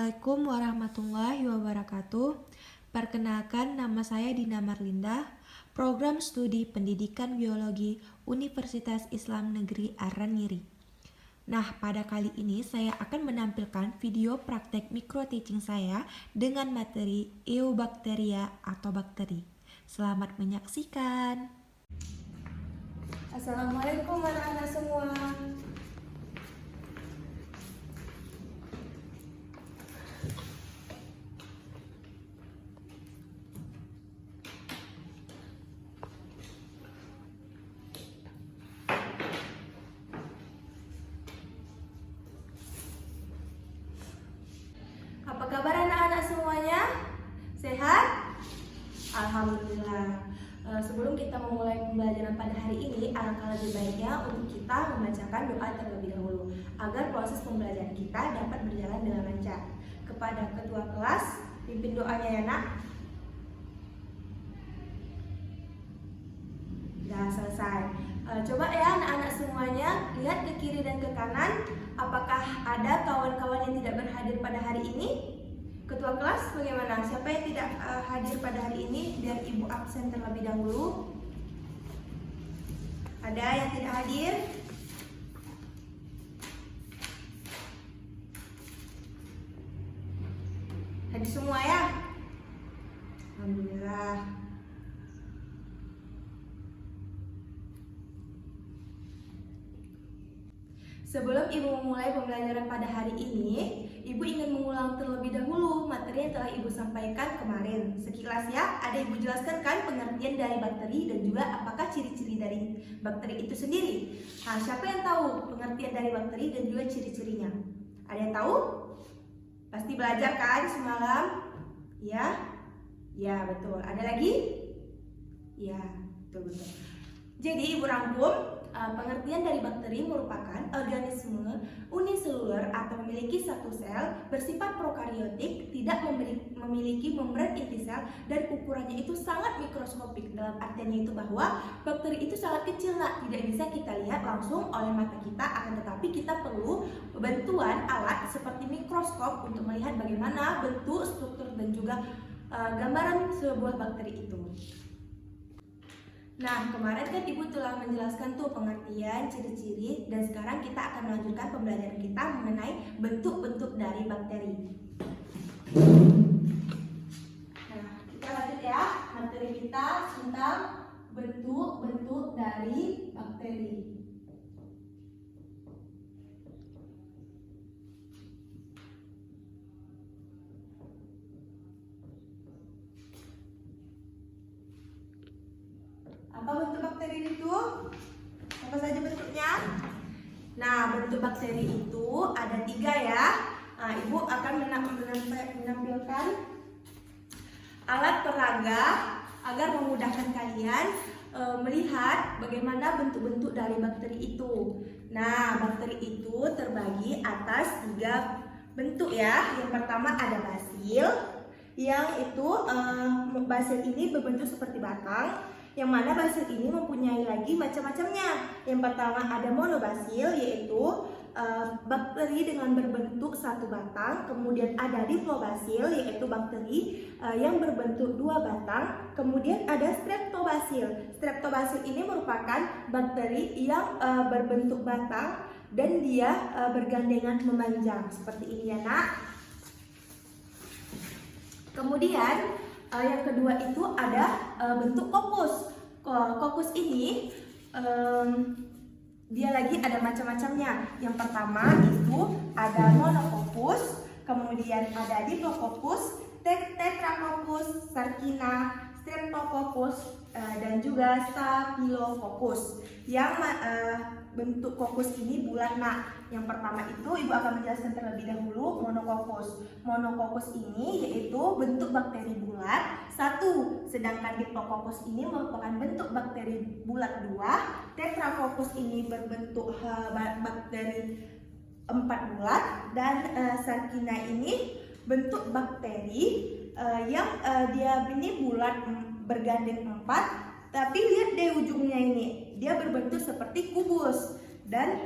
Assalamualaikum warahmatullahi wabarakatuh. Perkenalkan, nama saya Dina Marlinda, Program Studi Pendidikan Biologi Universitas Islam Negeri Aranyiri. Nah, pada kali ini saya akan menampilkan video praktek micro teaching saya dengan materi Eubacteria atau bakteri. Selamat menyaksikan. Assalamualaikum anak-anak semua. Apa kabar anak-anak semuanya? Sehat? Alhamdulillah. Sebelum kita memulai pembelajaran pada hari ini, alangkah lebih baiknya untuk kita membacakan doa terlebih dahulu agar proses pembelajaran kita dapat berjalan dengan lancar. Kepada ketua kelas, pimpin doanya ya nak. Sudah selesai. Coba ya anak-anak semuanya lihat ke kiri dan ke kanan. Apakah ada kawan-kawan yang tidak berhadir pada hari ini? Ketua kelas bagaimana? Siapa yang tidak hadir pada hari ini? Biar ibu absen terlebih dahulu. Ada yang tidak hadir? Hadir semua ya? Alhamdulillah. Sebelum ibu memulai pembelajaran pada hari ini, ibu ingin mengulang terlebih dahulu materi yang telah ibu sampaikan kemarin. Sekilas ya, ada ibu jelaskan kan pengertian dari bakteri dan juga apakah ciri-ciri dari bakteri itu sendiri. Nah, siapa yang tahu pengertian dari bakteri dan juga ciri-cirinya? Ada yang tahu? Pasti belajar kan semalam? Ya? Ya, betul. Ada lagi? Ya, betul-betul. Jadi ibu rangkum. Pengertian dari bakteri merupakan organisme uniseluler atau memiliki satu sel, bersifat prokariotik, tidak memiliki membran inti sel, dan ukurannya itu sangat mikroskopik. Dalam artiannya itu bahwa bakteri itu sangat kecil, tidak bisa kita lihat langsung oleh mata kita, akan tetapi kita perlu bantuan alat seperti mikroskop untuk melihat bagaimana bentuk, struktur, dan juga gambaran sebuah bakteri itu. Nah, kemarin kan ibu telah menjelaskan tuh pengertian, ciri-ciri, dan sekarang kita akan melanjutkan pembelajaran kita mengenai bentuk-bentuk dari bakteri. Nah, kita lanjut ya, materi kita tentang bentuk-bentuk dari bakteri. Apa bentuk bakteri itu? Apa saja bentuknya? Nah, bentuk bakteri itu ada 3 ya. Nah, ibu akan menampilkan alat peraga agar memudahkan kalian melihat bagaimana bentuk-bentuk dari bakteri itu. Nah, bakteri itu terbagi atas 3 bentuk ya. Yang pertama ada basil, yang itu basil ini berbentuk seperti batang. Yang mana basil ini mempunyai lagi macam-macamnya. Yang pertama ada monobasil, yaitu bakteri dengan berbentuk satu batang. Kemudian ada diplobasil, yaitu bakteri yang berbentuk 2 batang. Kemudian ada streptobasil. Streptobasil ini merupakan bakteri yang berbentuk batang dan dia bergandengan memanjang seperti ini ya nak. Kemudian yang kedua itu ada bentuk kokus. Kokus ini dia lagi ada macam-macamnya. Yang pertama itu ada monokokus, kemudian ada diplococcus, tetracoccus, sarkina, streptococcus, dan juga staphylococcus. Yang bentuk kokus ini bulat nak. Yang pertama itu ibu akan menjelaskan terlebih dahulu monokokus. Monokokus ini yaitu bentuk bakteri bulat 1, sedangkan diplococcus ini merupakan bentuk bakteri bulat 2. Tetracoccus ini berbentuk bakteri 4 bulat, dan sarkina ini bentuk bakteri yang dia ini bulat bergandeng 4. Tapi lihat deh ujungnya ini, dia berbentuk seperti kubus. Dan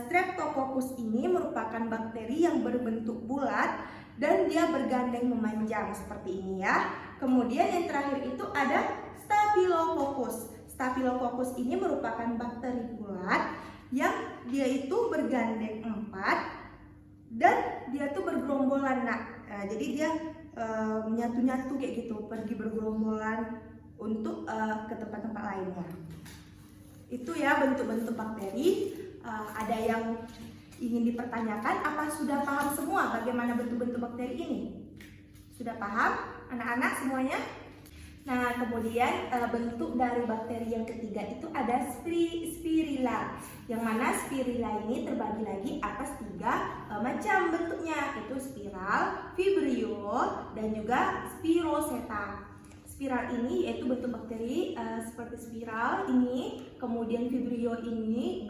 Streptococcus ini merupakan bakteri yang berbentuk bulat dan dia bergandeng memanjang seperti ini ya. Kemudian yang terakhir itu ada Staphylococcus. Staphylococcus ini merupakan bakteri bulat yang dia itu bergandeng 4 dan dia tuh bergerombolan jadi dia menyatu-nyatu kayak gitu, pergi bergerombolan untuk ke tempat-tempat lainnya. Itu ya bentuk-bentuk bakteri. Ada yang ingin dipertanyakan, apa sudah paham semua bagaimana bentuk-bentuk bakteri ini? Sudah paham anak-anak semuanya? Nah, kemudian bentuk dari bakteri yang ketiga itu ada spirilla. Yang mana spirilla ini terbagi lagi atas 3 macam bentuknya, itu spiral, vibrio, dan juga spiroseta. Spiral ini yaitu bentuk bakteri seperti spiral ini, kemudian vibrio ini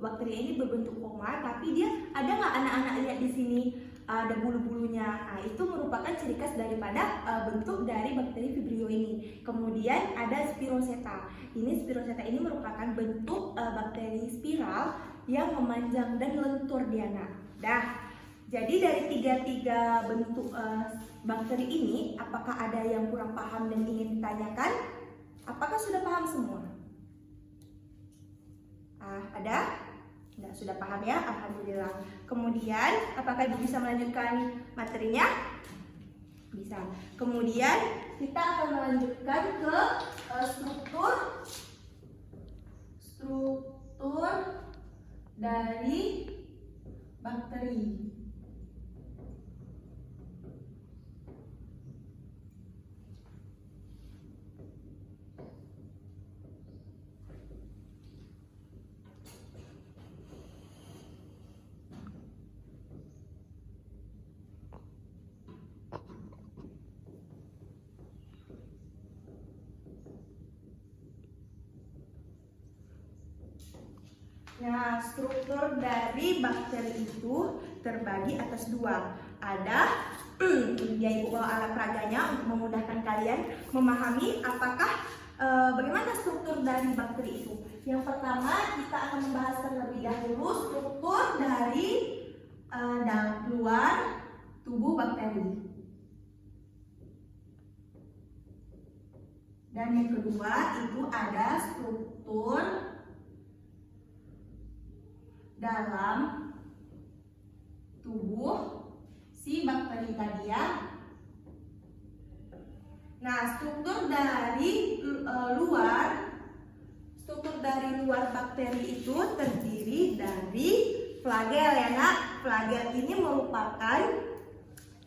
bakteri ini berbentuk koma, tapi dia ada nggak anak-anak lihat di sini ada bulu-bulunya. Nah, itu merupakan ciri khas daripada bentuk dari bakteri vibrio ini. Kemudian ada spiroseta. Spiroseta ini merupakan bentuk bakteri spiral yang memanjang dan lentur dia. Jadi dari tiga bentuk bakteri ini, apakah ada yang kurang paham dan ingin ditanyakan? Apakah sudah paham semua? Ada? Sudah paham ya? Alhamdulillah. Kemudian, apakah Ibu bisa melanjutkan materinya? Bisa. Kemudian, kita akan melanjutkan ke struktur dari bakteri. Nah, struktur dari bakteri itu terbagi atas 2. Ada ya Ibu bawa alat peraganya untuk memudahkan kalian memahami bagaimana struktur dari bakteri itu. Yang pertama, kita akan membahas terlebih dahulu struktur dari luar tubuh bakteri. Dan yang kedua itu ada struktur dalam tubuh si bakteri tadi ya. Nah, struktur dari luar bakteri itu terdiri dari flagel ya nak. Flagel ini merupakan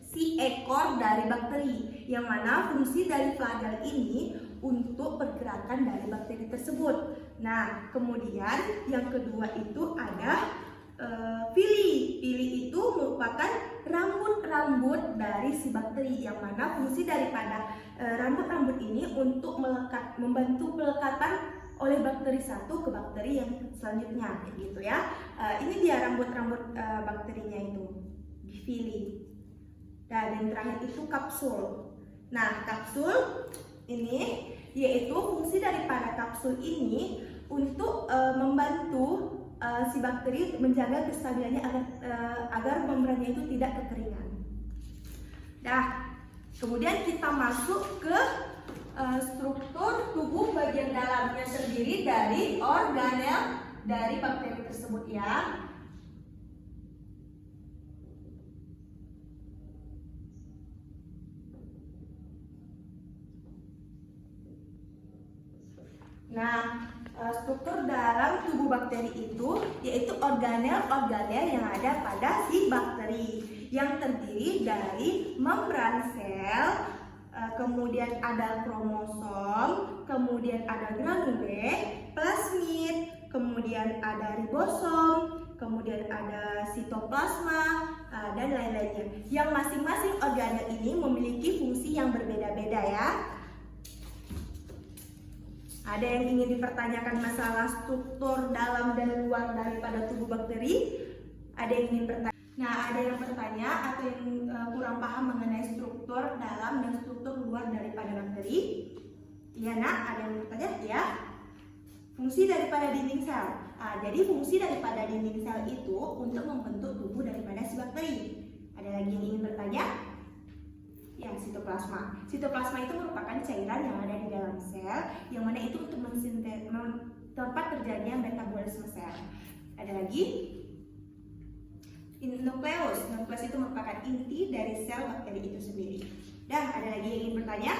si ekor dari bakteri, yang mana fungsi dari flagel ini untuk pergerakan dari bakteri tersebut. Nah, kemudian yang kedua itu ada villi. Villi itu merupakan rambut-rambut dari si bakteri, yang mana fungsi daripada rambut-rambut ini untuk membantu pelekatan oleh bakteri satu ke bakteri yang selanjutnya, gitu ya. Ini dia rambut-rambut bakterinya itu, villi. Dan yang terakhir itu kapsul. Nah, kapsul ini yaitu fungsi daripada kapsul ini untuk membantu si bakteri menjaga kestabilannya agar membrannya itu tidak kekeringan. Nah, kemudian kita masuk ke struktur tubuh bagian dalam yang terdiri dari organel dari bakteri tersebut ya. Nah, struktur dalam tubuh bakteri itu yaitu organel-organel yang ada pada si bakteri, yang terdiri dari membran sel, kemudian ada kromosom, kemudian ada granule, plasmid, kemudian ada ribosom, kemudian ada sitoplasma, dan lain-lainnya. Yang masing-masing organel ini memiliki fungsi yang berbeda-beda ya. Ada yang ingin dipertanyakan masalah struktur dalam dan luar daripada tubuh bakteri? Ada yang ingin bertanya? Nah, ada yang bertanya atau yang kurang paham mengenai struktur dalam dan struktur luar daripada bakteri? Iya nak, ada yang bertanya? Ya. Fungsi daripada dinding sel. Jadi fungsi daripada dinding sel itu untuk membentuk tubuh daripada si bakteri. Ada lagi yang ingin bertanya? Ya, sitoplasma. Sitoplasma itu merupakan cairan yang ada di dalam sel, yang mana itu untuk tempat terjadinya metabolisme sel. Ada lagi? Nukleus. Nukleus itu merupakan inti dari sel bakteri itu sendiri. Dan ada lagi yang ingin bertanya?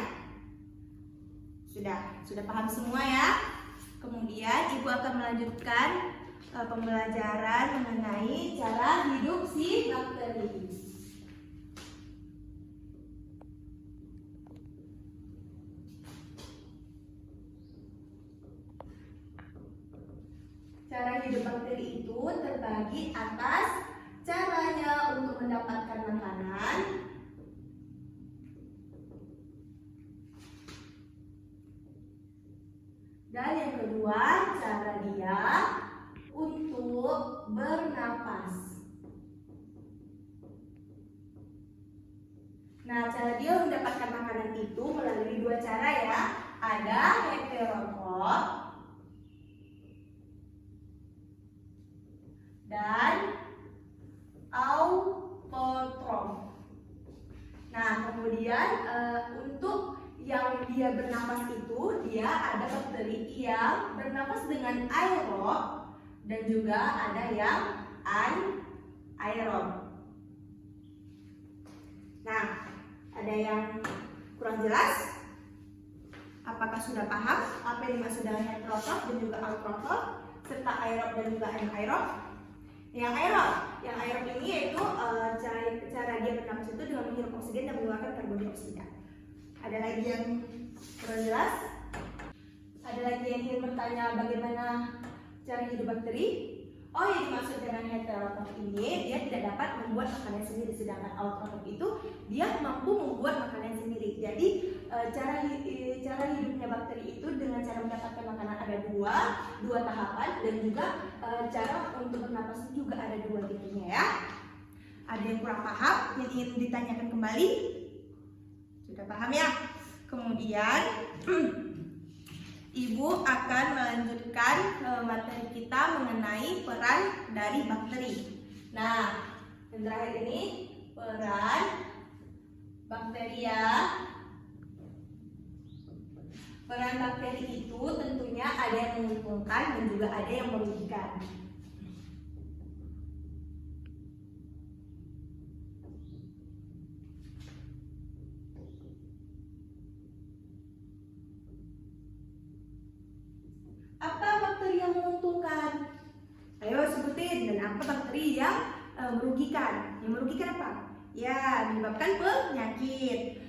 Sudah paham semua ya? Kemudian Ibu akan melanjutkan pembelajaran mengenai cara hidup si bakteri. Cara hidup bakteri itu terbagi atas caranya untuk mendapatkan makanan, dan yang kedua cara dia untuk bernapas. Nah, cara dia mendapatkan makanan itu melalui dua cara ya. Ada heterotrof dan autotrof. Nah, kemudian untuk yang dia bernapas itu, dia ada bakteri yang bernapas dengan aerob dan juga ada yang anaerob. Nah, ada yang kurang jelas? Apakah sudah paham apa yang dimaksud dengan heterotrof dan juga autotrof serta aerob dan juga anaerob? Yang aerob ini yaitu cara dia bernapas itu dengan menghirup oksigen dan mengeluarkan karbon dioksida. Ada lagi yang kurang jelas? Ada lagi yang ingin bertanya bagaimana cara hidup bakteri? Oh, yang dimaksud dengan heterotrof ini dia tidak dapat membuat makanan sendiri, sedangkan autotrof itu dia mampu membuat makanan sendiri. Jadi cara hidupnya bakteri itu dengan cara mendapatkan makanan ada dua tahapan, dan juga cara untuk bernapas juga ada dua tipenya ya. Ada yang kurang paham yang ingin ditanyakan kembali? Sudah paham ya? Kemudian Ibu akan melanjutkan materi kita mengenai peran dari bakteri. Nah, yang terakhir ini peran bakteria. Peran bakteri itu tentunya ada yang menguntungkan dan juga ada yang merugikan. Apa bakteri yang menguntungkan? Ayo sebutin. Dan apa bakteri yang merugikan? Yang merugikan apa? Ya, menyebabkan penyakit.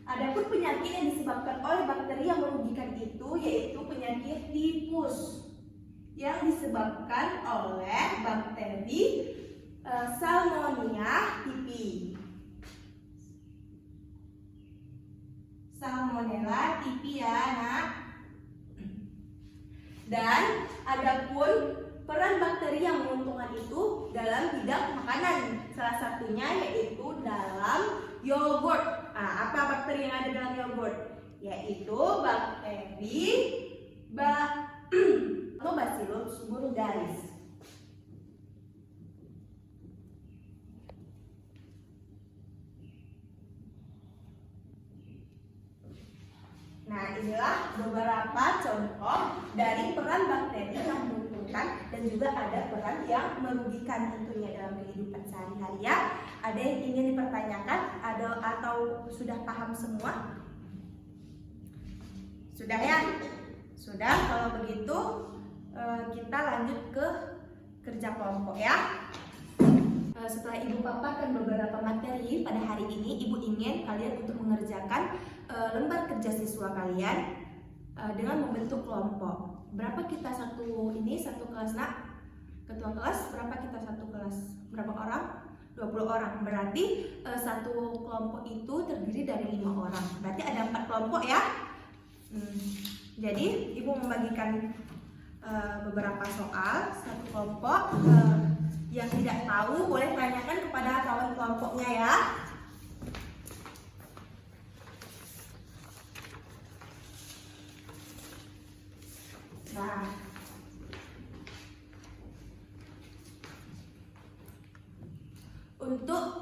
Adapun penyakit yang disebabkan oleh bakteri yang merugikan itu yaitu penyakit tifus yang disebabkan oleh bakteri Salmonella typhi. Salmonella typhi ya, Nak. Dan adapun peran bakteri yang menguntungkan itu dalam bidang makanan, salah satunya yaitu dalam yogurt. Nah, apa bakteri yang ada dalam yogurt? Yaitu bakteri Lactobacillus vulgaris. Nah, inilah beberapa contoh dari peran bakteri yang menguntungkan dan juga ada peran yang merugikan tentunya dalam kehidupan sehari-hari ya. Ada yang ingin dipertanyakan atau sudah paham semua? Sudah ya? Sudah, kalau begitu kita lanjut ke kerja kelompok ya. Setelah Ibu paparkan beberapa materi pada hari ini, Ibu ingin kalian untuk mengerjakan lembar kerja siswa kalian dengan membentuk kelompok. Berapa kita satu kelas, Nak? Ketua kelas, berapa kita satu kelas? Berapa orang? 20 orang. Berarti satu kelompok itu terdiri dari 5 orang. Berarti ada 4 kelompok ya. Jadi Ibu membagikan beberapa soal satu kelompok. Yang tidak tahu boleh tanyakan kepada kawan kelompoknya ya. Nah, Untuk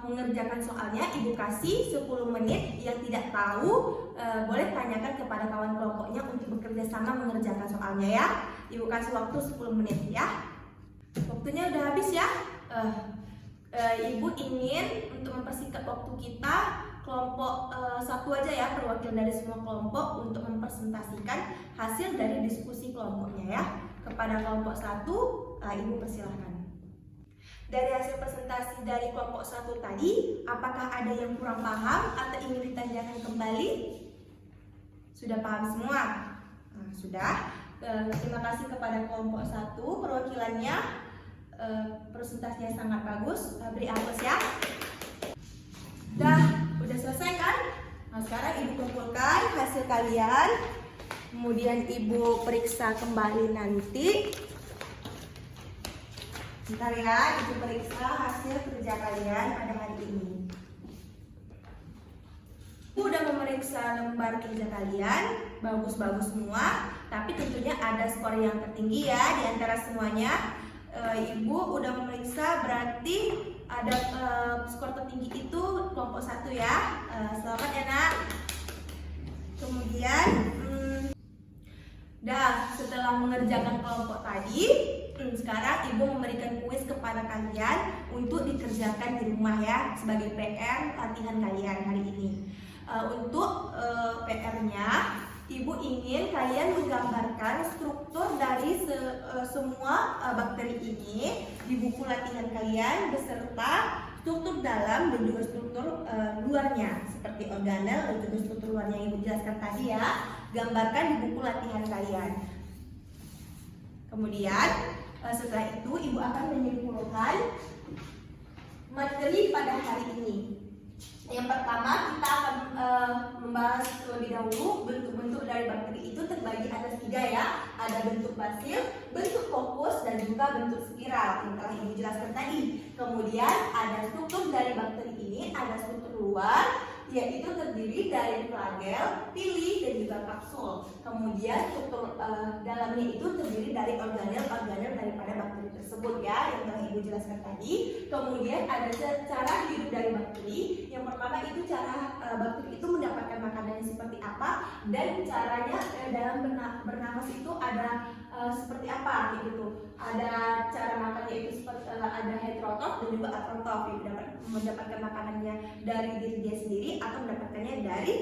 mengerjakan soalnya, Ibu kasih 10 menit. Yang tidak tahu boleh tanyakan kepada kawan kelompoknya untuk bekerja sama mengerjakan soalnya ya. Ibu kasih waktu 10 menit ya. Waktunya udah habis ya. Ibu ingin untuk mempersingkat waktu kita, kelompok satu aja ya, perwakilan dari semua kelompok untuk mempresentasikan hasil dari diskusi kelompoknya ya. Kepada kelompok satu, Ibu persilahkan. Dari hasil presentasi dari kelompok satu tadi, apakah ada yang kurang paham atau ingin ditanyakan kembali? Sudah paham semua? Nah, sudah. Terima kasih kepada kelompok satu, perwakilannya. Presentasinya sangat bagus. Beri aplaus ya. Udah selesai kan? Nah, sekarang Ibu kumpulkan hasil kalian. Kemudian Ibu periksa kembali nanti. Bentar ya, Ibu periksa hasil kerja kalian pada hari ini. Ibu udah memeriksa lembar kerja kalian, bagus-bagus semua. Tapi tentunya ada skor yang tertinggi ya di antara semuanya. Ibu udah memeriksa, berarti ada skor tertinggi itu kelompok satu ya. Selamat ya nak. Kemudian setelah mengerjakan kelompok tadi, sekarang Ibu memberikan kuis kepada kalian untuk dikerjakan di rumah ya, sebagai PR latihan kalian hari ini. Untuk PR-nya, Ibu ingin kalian menggambarkan struktur dari semua bakteri ini di buku latihan kalian, beserta struktur dalam dan juga struktur luarnya, seperti organel dan juga struktur luarnya yang Ibu jelaskan tadi ya. Gambarkan di buku latihan kalian. Kemudian setelah itu Ibu akan menyimpulkan materi pada hari ini. Yang pertama kita akan membahas terlebih dahulu bentuk-bentuk dari bakteri itu terbagi ada 3 ya. Ada bentuk basil, bentuk fokus, dan juga bentuk spiral yang telah Ibu jelaskan tadi. Kemudian ada struktur dari bakteri ini, ada struktur luar, yaitu terdiri dari flagel, pili, dan juga kapsul. Kemudian struktur dalamnya itu terdiri dari organel-organel daripada bakteri tersebut ya, yang telah Ibu jelaskan tadi. Kemudian ada cara hidup dari bakteri. Yang pertama itu cara bakteri itu mendapatkan makanannya seperti apa, dan caranya dalam bernafas itu ada seperti apa gitu. Ada cara makannya itu seperti ada heterotrof dan juga atrotrof, mendapatkan makanannya dari diri dia sendiri atau mendapatkannya dari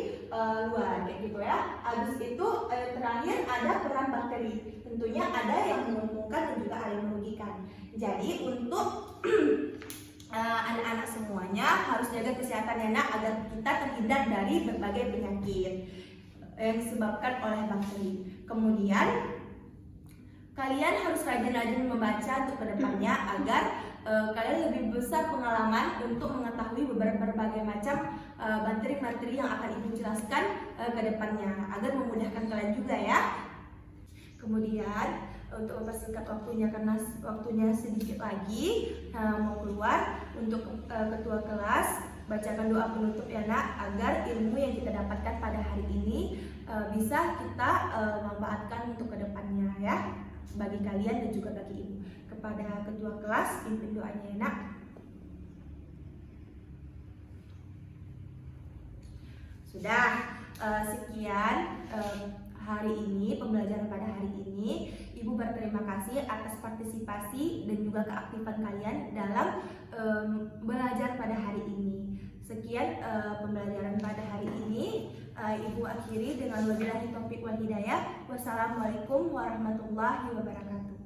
luar kayak gitu ya. Habis itu terakhir ada peran bakteri. Tentunya ada yang menguntungkan dan juga ada yang merugikan. Jadi untuk anak-anak semuanya harus jaga kesehatannya nak, agar kita terhindar dari berbagai penyakit yang disebabkan oleh bakteri. Kemudian kalian harus rajin-rajin membaca untuk kedepannya agar kalian lebih besar pengalaman untuk mengetahui berbagai macam materi-materi yang akan Ibu jelaskan ke depannya, agar memudahkan kalian juga ya. Kemudian untuk mempersingkat waktunya karena waktunya sedikit lagi mau keluar, untuk ketua kelas bacakan doa penutup ya nak, agar ilmu yang kita dapatkan pada hari ini bisa kita manfaatkan untuk kedepannya ya, bagi kalian dan juga bagi Ibu. Kepada ketua kelas, pimpin doanya ya nak. Sudah, sekian hari ini, pembelajaran pada hari ini. Ibu berterima kasih atas partisipasi dan juga keaktifan kalian dalam belajar pada hari ini. Sekian pembelajaran pada hari ini. Ibu akhiri dengan wabillahi taufiq wal hidayah. Wassalamualaikum warahmatullahi wabarakatuh.